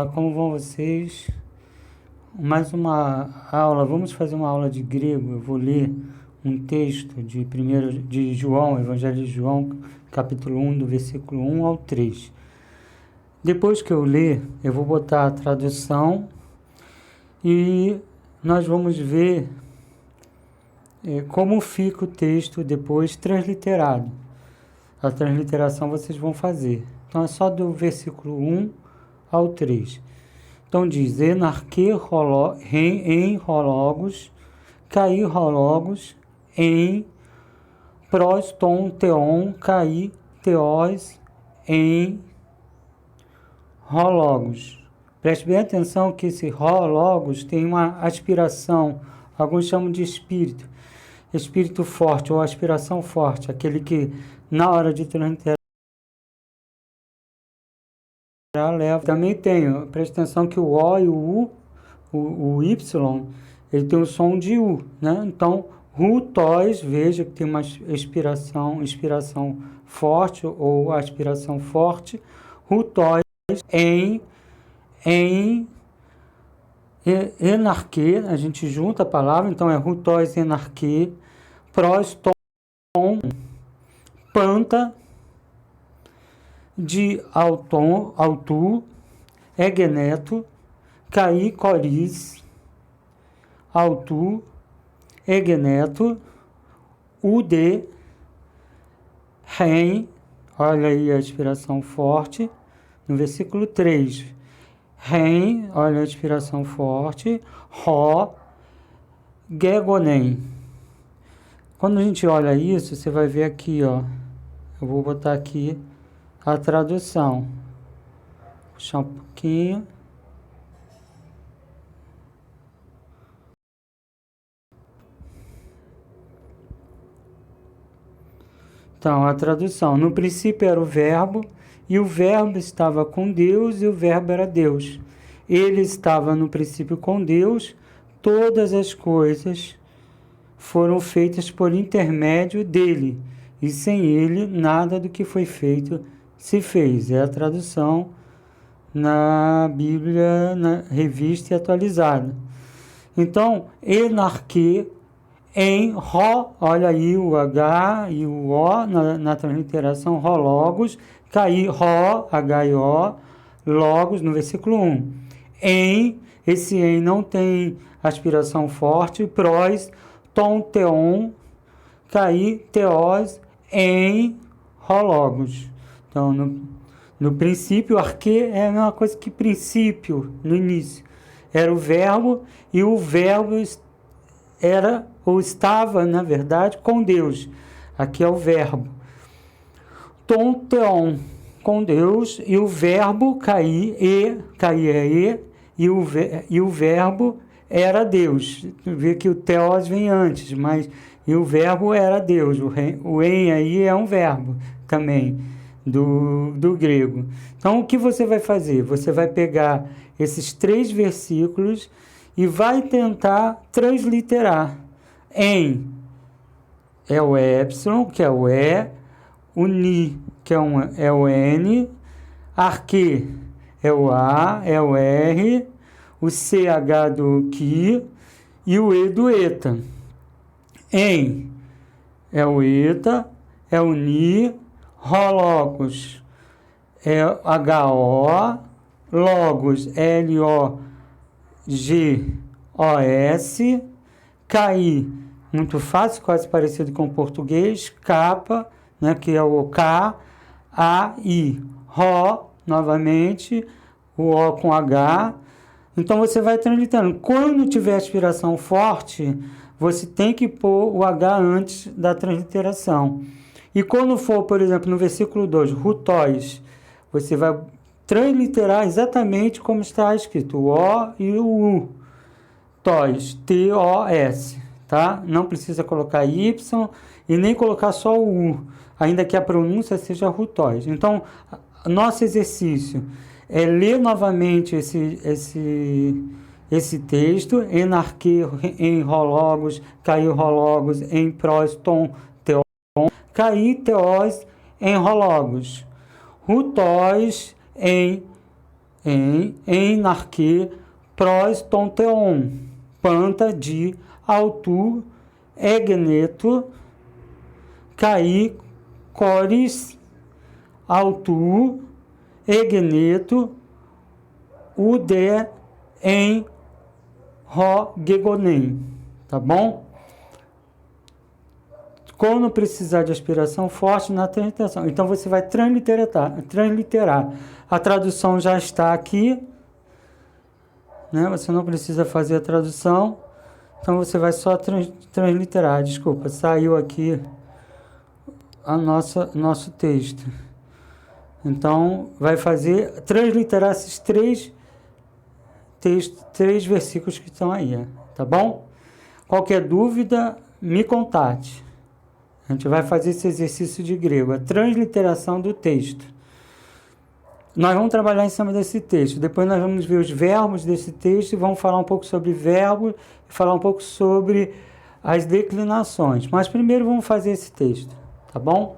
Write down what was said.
Olá, como vão vocês? Mais uma aula, vamos fazer uma aula de grego. Eu vou ler um texto de João, Evangelho de João, capítulo 1, do versículo 1 ao 3. Depois que eu ler, eu vou botar a tradução e nós vamos ver como fica o texto depois transliterado. A transliteração vocês vão fazer. Então é só do versículo 1 ao 3. Então diz, enarque em rologos, caí rologos, em pros ton teon, caí teós, em rologos. Preste bem atenção que esse rologos tem uma aspiração, alguns chamam de espírito forte ou aspiração forte, aquele que na hora de transliterar leva. Também tem, preste atenção que o O e o U, o Y, ele tem o som de U, né? Então, rutóis, veja que tem uma inspiração forte ou aspiração forte. Rutóis enarque, a gente junta a palavra, então é rutóis enarque, prós tom, panta, de autu, egeneto, caí coriz, autu, egeneto, ude, rem, olha aí a inspiração forte, no versículo 3, rem, olha a inspiração forte, ró, gegonem. Quando a gente olha isso, você vai ver aqui, ó, eu vou botar aqui a tradução. Vou puxar um pouquinho. Então, a tradução. No princípio era o verbo, e o verbo estava com Deus, e o verbo era Deus. Ele estava no princípio com Deus, todas as coisas foram feitas por intermédio dele, e sem ele nada do que foi feito se fez. É a tradução na Bíblia, na revista e atualizada. Então, enarque, em ro, olha aí o H e o O na transliteração, rologos, caí, ro, H e O, logos, no versículo 1. Esse em não tem aspiração forte, prós, tom, teon, caí, teós, em rologos. Então, no princípio, arque é a mesma coisa que princípio, no início. Era o verbo, e o verbo era ou estava, na verdade, com Deus. Aqui é o verbo. Tom teon, com Deus, e o verbo caí é e o verbo era Deus. Vê que o teos vem antes, mas e o verbo era Deus. O em aí é um verbo também do grego. Então, o que você vai fazer? Você vai pegar esses 3 versículos e vai tentar transliterar. Em é o epsilon, que é o E, o ni, que é o N, arque é o A, é o R, o CH do qui e o E do eta. Em é o eta, é o ni, rolocos é HO, logos LOGOS, caí, muito fácil, quase parecido com o português, capa, né, que é o K, A, I, Ró, novamente, o O com H. Então, você vai translitando. Quando tiver aspiração forte, você tem que pôr o H antes da transliteração. E quando for, por exemplo, no versículo 2, rutóis, você vai transliterar exatamente como está escrito, o O e o U. Tos, T-O-S, tá? Não precisa colocar Y e nem colocar só o U, ainda que a pronúncia seja rutóis. Então, nosso exercício é ler novamente esse texto, enarque em rologos, caí rologos, em prós, tom, teon, caí teós, em rologos, rutóis, em em narque, pros tonteon, panta de autu, egneto, cai, cores, autu, egneto, ude, em, ro, gegonem, tá bom? Quando precisar de aspiração forte na transliteração. Então você vai transliterar. A tradução já está aqui, né? Você não precisa fazer a tradução. Então você vai só transliterar. Desculpa, saiu aqui nosso texto. Então vai transliterar esses três versículos que estão aí, tá bom? Qualquer dúvida, me contate. A gente vai fazer esse exercício de grego, a transliteração do texto. Nós vamos trabalhar em cima desse texto. Depois nós vamos ver os verbos desse texto e vamos falar um pouco sobre verbo e falar um pouco sobre as declinações. Mas primeiro vamos fazer esse texto, tá bom?